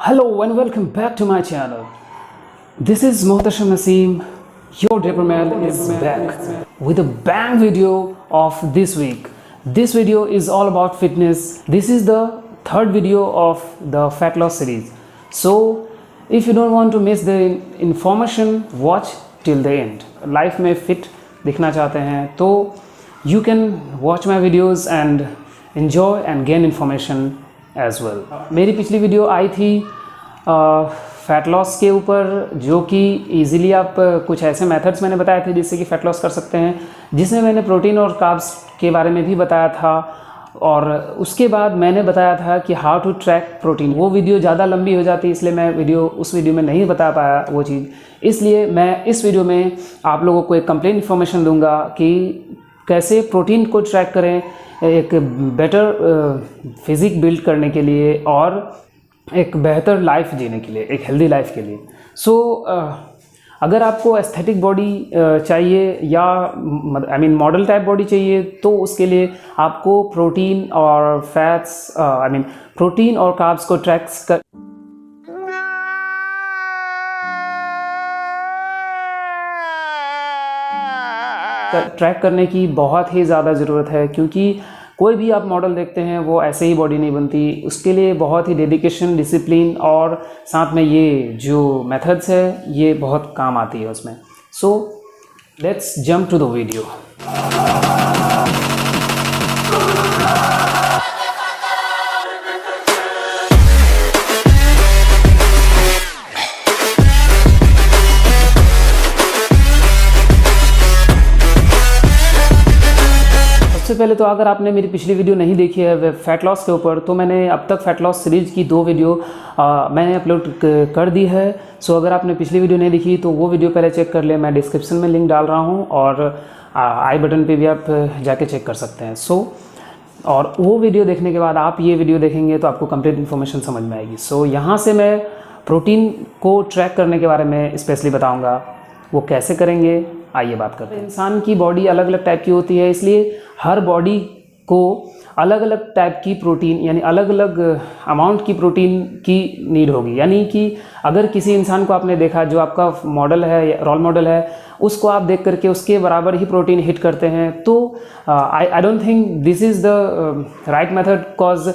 Hello and welcome back to my channel. This is Muhtasham Naseem. Your Dapperman is back with a bang video of this week. This video is all about fitness. This is the third video of the fat loss series. So if you don't want to miss the information, watch till the end. Life में fit दिखना चाहते हैं तो you can watch my videos and enjoy and gain information as well. मेरी पिछली video आई थी fat loss के ऊपर, जो कि ईज़िली आप कुछ ऐसे मेथड्स मैंने बताए थे जिससे कि फ़ैट लॉस कर सकते हैं, जिसमें मैंने प्रोटीन और कार्ब्स के बारे में भी बताया था। और उसके बाद मैंने बताया था कि हाउ टू ट्रैक प्रोटीन। वो वीडियो ज़्यादा लंबी हो जाती, इसलिए मैं उस वीडियो में नहीं बता पाया वो चीज़। इसलिए मैं इस वीडियो में आप लोगों को एक कंप्लीट इन्फॉर्मेशन दूंगा कि कैसे प्रोटीन को ट्रैक करें एक बेटर फिज़िक बिल्ड करने के लिए और एक बेहतर लाइफ जीने के लिए, एक हेल्दी लाइफ के लिए। सो अगर आपको एस्थेटिक बॉडी चाहिए या मॉडल टाइप बॉडी चाहिए, तो उसके लिए आपको प्रोटीन और फैट्स प्रोटीन और कार्ब्स को ट्रैक करने की बहुत ही ज़्यादा ज़रूरत है, क्योंकि कोई भी आप मॉडल देखते हैं वो ऐसे ही बॉडी नहीं बनती। उसके लिए बहुत ही डेडिकेशन, डिसिप्लिन और साथ में ये जो मेथड्स है ये बहुत काम आती है उसमें। So let's jump to the video. सबसे पहले तो अगर आपने मेरी पिछली वीडियो नहीं देखी है फ़ैट लॉस के ऊपर, तो मैंने अब तक फ़ैट लॉस सीरीज़ की 2 वीडियो मैंने अपलोड कर दी है। सो अगर आपने पिछली वीडियो नहीं देखी तो वो वीडियो पहले चेक कर ले। मैं डिस्क्रिप्शन में लिंक डाल रहा हूँ और आई बटन पे भी आप जाके चेक कर सकते हैं। और वो वीडियो देखने के बाद आप ये वीडियो देखेंगे तो आपको कंप्लीट इन्फॉर्मेशन समझ में आएगी। सो यहाँ से मैं प्रोटीन को ट्रैक करने के बारे में स्पेशली बताऊँगा। वो कैसे करेंगे, आइए बात करते हैं। इंसान की बॉडी अलग अलग टाइप की होती है, इसलिए हर बॉडी को अलग अलग टाइप की प्रोटीन यानी अलग अलग अमाउंट की प्रोटीन की नीड होगी। यानी कि अगर किसी इंसान को आपने देखा जो आपका मॉडल है, रोल मॉडल है, उसको आप देख करके उसके बराबर ही प्रोटीन हिट करते हैं, तो I don't think this is the right method. Cause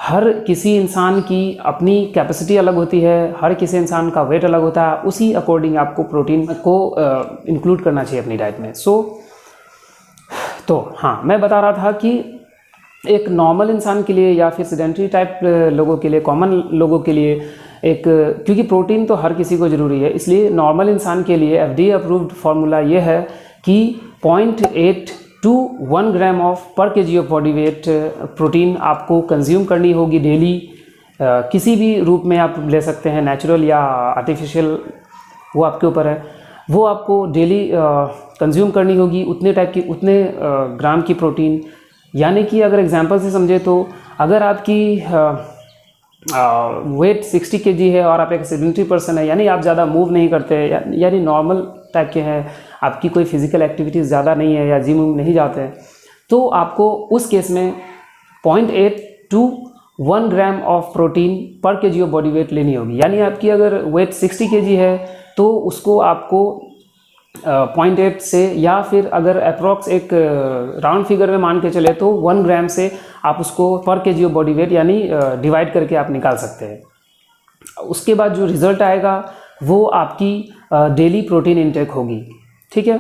हर किसी इंसान की अपनी कैपेसिटी अलग होती है, हर किसी इंसान का वेट अलग होता है, उसी अकॉर्डिंग आपको प्रोटीन को इंक्लूड करना चाहिए अपनी डाइट में। तो हाँ, मैं बता रहा था कि एक नॉर्मल इंसान के लिए या फिर सेडेंटरी टाइप लोगों के लिए, कॉमन लोगों के लिए क्योंकि प्रोटीन तो हर किसी को ज़रूरी है, इसलिए नॉर्मल इंसान के लिए FDA अप्रूव्ड फार्मूला ये है कि 0.8 to 1 ग्राम ऑफ पर kg of body weight protein आपको कंज्यूम करनी होगी डेली। किसी भी रूप में आप ले सकते हैं, नेचुरल या आर्टिफिशियल, वो आपके ऊपर है। वो आपको डेली कंज्यूम करनी होगी उतने ग्राम की प्रोटीन। यानी कि अगर एग्जांपल से समझे तो अगर आपकी वेट 60 kg है और आप एक सेडेंटरी पर्सन है, यानी आप ज़्यादा मूव नहीं करते, यानी नॉर्मल टाइप के हैं, आपकी कोई फिज़िकल एक्टिविटीज़ ज़्यादा नहीं है या जिम नहीं जाते हैं, तो आपको उस केस में 0.8 to 1 ग्राम ऑफ प्रोटीन पर kg ऑफ बॉडी वेट लेनी होगी। यानी आपकी अगर वेट 60 kg है तो उसको आपको 0.8 से, या फिर अगर अप्रॉक्स एक राउंड फिगर में मान के चले तो 1 ग्राम से आप उसको पर kg ऑफ बॉडी वेट यानी डिवाइड करके आप निकाल सकते हैं। उसके बाद जो रिज़ल्ट आएगा वो आपकी डेली प्रोटीन इंटेक होगी। ठीक है,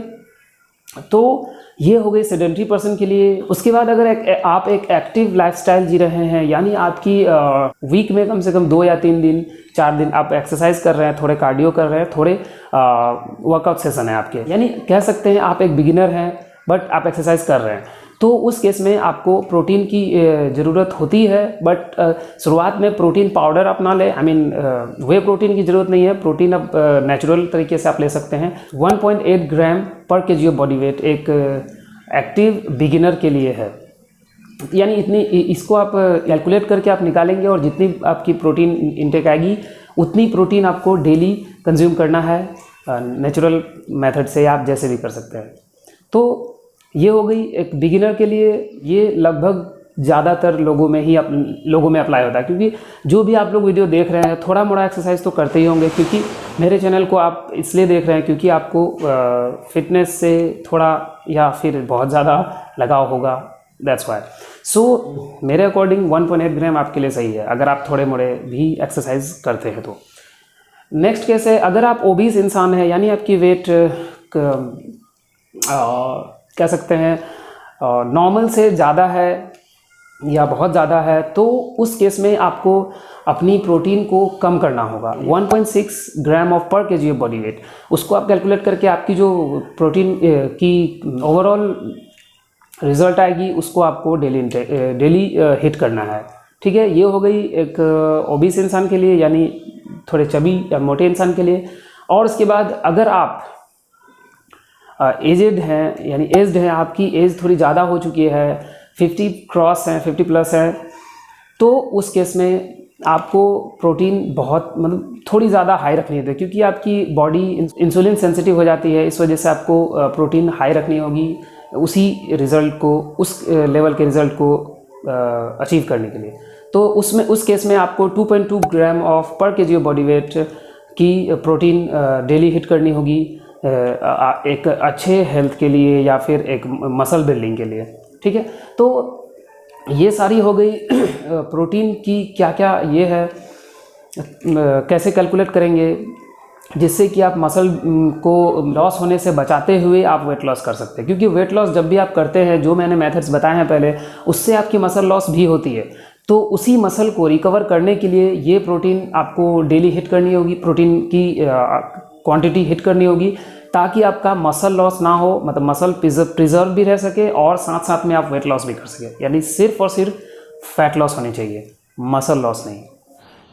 तो ये हो गई सेडेंटरी पर्सन के लिए। उसके बाद अगर आप एक एक्टिव लाइफस्टाइल जी रहे हैं, यानी आपकी वीक में कम से कम 2 या 3 दिन 4 दिन आप एक्सरसाइज कर रहे हैं, थोड़े कार्डियो कर रहे हैं, थोड़े वर्कआउट सेशन है आपके, यानी कह सकते हैं आप एक बिगिनर हैं बट आप एक्सरसाइज कर रहे हैं, तो उस केस में आपको प्रोटीन की ज़रूरत होती है। बट शुरुआत में प्रोटीन पाउडर आप ना लें, वे प्रोटीन की ज़रूरत नहीं है। प्रोटीन अब नेचुरल तरीके से आप ले सकते हैं। 1.8 ग्राम पर kg ऑफ बॉडी वेट एक एक्टिव बिगिनर के लिए है। यानी इतनी, इसको आप कैलकुलेट करके आप निकालेंगे और जितनी आपकी प्रोटीन इंटेक आएगी उतनी प्रोटीन आपको डेली कंज्यूम करना है, नेचुरल मेथड से आप जैसे भी कर सकते हैं। तो ये हो गई एक बिगिनर के लिए। ये लगभग ज़्यादातर लोगों में अप्लाई होता है, क्योंकि जो भी आप लोग वीडियो देख रहे हैं थोड़ा मोड़ा एक्सरसाइज तो करते ही होंगे, क्योंकि मेरे चैनल को आप इसलिए देख रहे हैं क्योंकि आपको फिटनेस से थोड़ा या फिर बहुत ज़्यादा लगाव होगा, दैट्स वाई। सो मेरे अकॉर्डिंग 1.8 ग्राम आपके लिए सही है अगर आप थोड़े मोड़े भी एक्सरसाइज करते हैं तो। नेक्स्ट केस है, अगर आप ओबीस इंसान हैं, यानी आपकी वेट कह सकते हैं नॉर्मल से ज़्यादा है या बहुत ज़्यादा है, तो उस केस में आपको अपनी प्रोटीन को कम करना होगा। 1.6 ग्राम ऑफ पर केजी ऑफ बॉडी वेट, उसको आप कैलकुलेट करके आपकी जो प्रोटीन की ओवरऑल रिजल्ट आएगी उसको आपको डेली हिट करना है। ठीक है, ये हो गई एक ओबीस इंसान के लिए, यानी थोड़े चबी या मोटे इंसान के लिए। और उसके बाद अगर आप एजेड हैं, यानी एज्ड हैं, आपकी एज थोड़ी ज़्यादा हो चुकी है, 50 क्रॉस हैं, 50 प्लस हैं, तो उस केस में आपको प्रोटीन बहुत मतलब थोड़ी ज़्यादा हाई रखनी होती है, क्योंकि आपकी बॉडी इंसुलिन सेंसिटिव हो जाती है। इस वजह से आपको प्रोटीन हाई रखनी होगी उसी रिज़ल्ट को, उस लेवल के रिज़ल्ट को अचीव करने के लिए। तो उस केस में आपको 2.2 ग्राम ऑफ पर केजी ऑफ बॉडी वेट की प्रोटीन डेली हिट करनी होगी एक अच्छे हेल्थ के लिए या फिर एक मसल बिल्डिंग के लिए। ठीक है, तो ये सारी हो गई प्रोटीन की क्या क्या ये है, कैसे कैलकुलेट करेंगे जिससे कि आप मसल को लॉस होने से बचाते हुए आप वेट लॉस कर सकते हैं। क्योंकि वेट लॉस जब भी आप करते हैं, जो मैंने मेथड्स बताए हैं पहले, उससे आपकी मसल लॉस भी होती है। तो उसी मसल को रिकवर करने के लिए ये प्रोटीन आपको डेली हिट करनी होगी, प्रोटीन की क्वांटिटी हिट करनी होगी, ताकि आपका मसल लॉस ना हो, मतलब मसल प्रिजर्व भी रह सके और साथ साथ में आप वेट लॉस भी कर सके। यानी सिर्फ और सिर्फ फैट लॉस होनी चाहिए, मसल लॉस नहीं।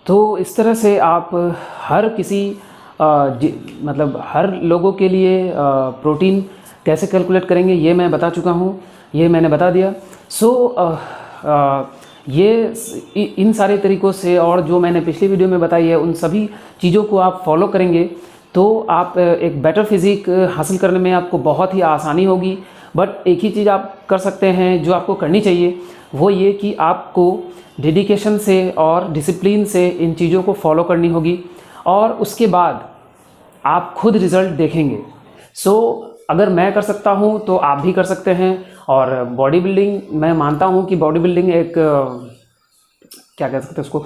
तो इस तरह से आप हर किसी मतलब हर लोगों के लिए प्रोटीन कैसे कैलकुलेट करेंगे ये मैं बता चुका हूँ, ये मैंने बता दिया। ये इन सारे तरीक़ों से और जो मैंने पिछली वीडियो में बताई है, उन सभी चीज़ों को आप फॉलो करेंगे तो आप एक बेटर फिज़िक हासिल करने में आपको बहुत ही आसानी होगी। बट एक ही चीज़ आप कर सकते हैं जो आपको करनी चाहिए, वो ये कि आपको डेडिकेशन से और डिसिप्लिन से इन चीज़ों को फॉलो करनी होगी, और उसके बाद आप खुद रिज़ल्ट देखेंगे। अगर मैं कर सकता हूँ तो आप भी कर सकते हैं। और बॉडी बिल्डिंग, मैं मानता हूँ कि बॉडी बिल्डिंग एक क्या कह सकते हैं उसको,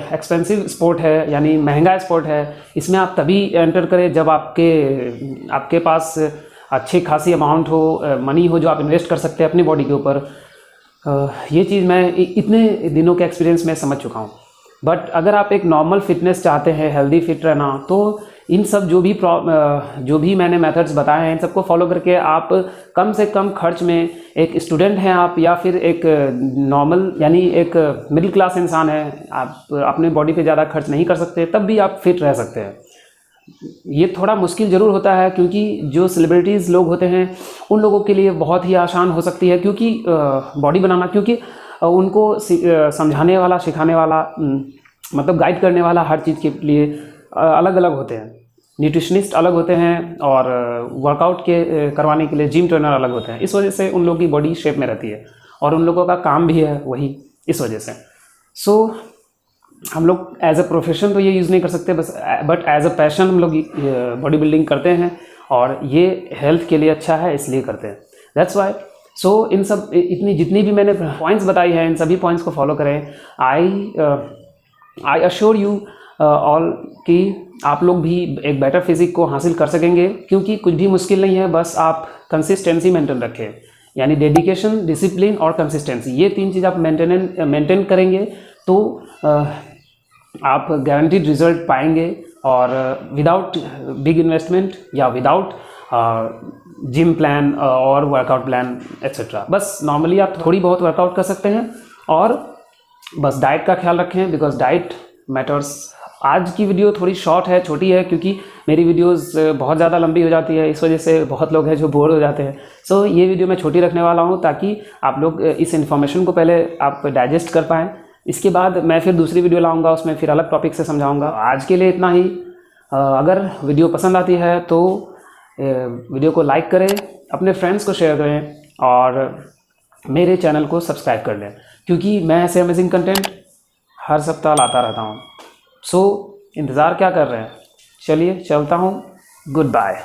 एक्सपेंसिव स्पोर्ट है, यानी महंगा स्पोर्ट है। इसमें आप तभी एंटर करें जब आपके पास अच्छी खासी अमाउंट हो, मनी हो जो आप इन्वेस्ट कर सकते हैं अपनी बॉडी के ऊपर। ये चीज़ मैं इतने दिनों के एक्सपीरियंस में समझ चुका हूँ। बट अगर आप एक नॉर्मल फिटनेस चाहते हैं, हेल्दी फिट रहना, तो इन सब जो भी मैंने मेथड्स बताए हैं, इन सबको फॉलो करके आप कम से कम खर्च में, एक स्टूडेंट हैं आप या फिर एक नॉर्मल यानी एक मिडिल क्लास इंसान है, आप अपने बॉडी पे ज़्यादा खर्च नहीं कर सकते, तब भी आप फिट रह सकते हैं। ये थोड़ा मुश्किल ज़रूर होता है, क्योंकि जो सेलिब्रिटीज़ लोग होते हैं उन लोगों के लिए बहुत ही आसान हो सकती है क्योंकि बॉडी बनाना, क्योंकि उनको समझाने वाला, सिखाने वाला, मतलब गाइड करने वाला हर चीज़ के लिए अलग अलग होते हैं। न्यूट्रिशनिस्ट अलग होते हैं और वर्कआउट के करवाने के लिए जिम ट्रेनर अलग होते हैं। इस वजह से उन लोगों की बॉडी शेप में रहती है और उन लोगों का काम भी है वही, इस वजह से। हम लोग एज अ प्रोफेशन तो ये यूज़ नहीं कर सकते बस, बट एज अ पैशन हम लोग बॉडी बिल्डिंग करते हैं और ये हेल्थ के लिए अच्छा है, इसलिए करते हैं। That's why. इन सब जितनी भी मैंने पॉइंट्स बताई हैं, इन सभी पॉइंट्स को फॉलो करें। आई अश्योर यू ऑल कि आप लोग भी एक बेटर फिजिक को हासिल कर सकेंगे, क्योंकि कुछ भी मुश्किल नहीं है, बस आप कंसिस्टेंसी मेंटेन रखें, यानी डेडिकेशन, डिसिप्लिन और कंसिस्टेंसी, ये तीन चीज़ आप मेंटेन करेंगे तो आप गारंटीड रिजल्ट पाएंगे, और विदाउट बिग इन्वेस्टमेंट या विदाउट जिम प्लान और वर्कआउट प्लान एक्सेट्रा। बस नॉर्मली आप थोड़ी बहुत वर्कआउट कर सकते हैं और बस डाइट का ख्याल रखें, बिकॉज डाइट मैटर्स। आज की वीडियो थोड़ी शॉर्ट है, छोटी है, क्योंकि मेरी वीडियोस बहुत ज़्यादा लंबी हो जाती है, इस वजह से बहुत लोग हैं जो बोर हो जाते हैं। ये वीडियो मैं छोटी रखने वाला हूँ ताकि आप लोग इस इन्फॉर्मेशन को पहले आप डाइजेस्ट कर पाएँ। इसके बाद मैं फिर दूसरी वीडियो लाऊंगा, उसमें फिर अलग टॉपिक से समझाऊंगा। आज के लिए इतना ही। अगर वीडियो पसंद आती है तो वीडियो को लाइक करें, अपने फ्रेंड्स को शेयर करें, और मेरे चैनल को सब्सक्राइब कर लें, क्योंकि मैं ऐसे अमेजिंग कंटेंट हर सप्ताह लाता रहता हूँ। सो इंतज़ार क्या कर रहे हैं, चलिए चलता हूँ, गुड बाय।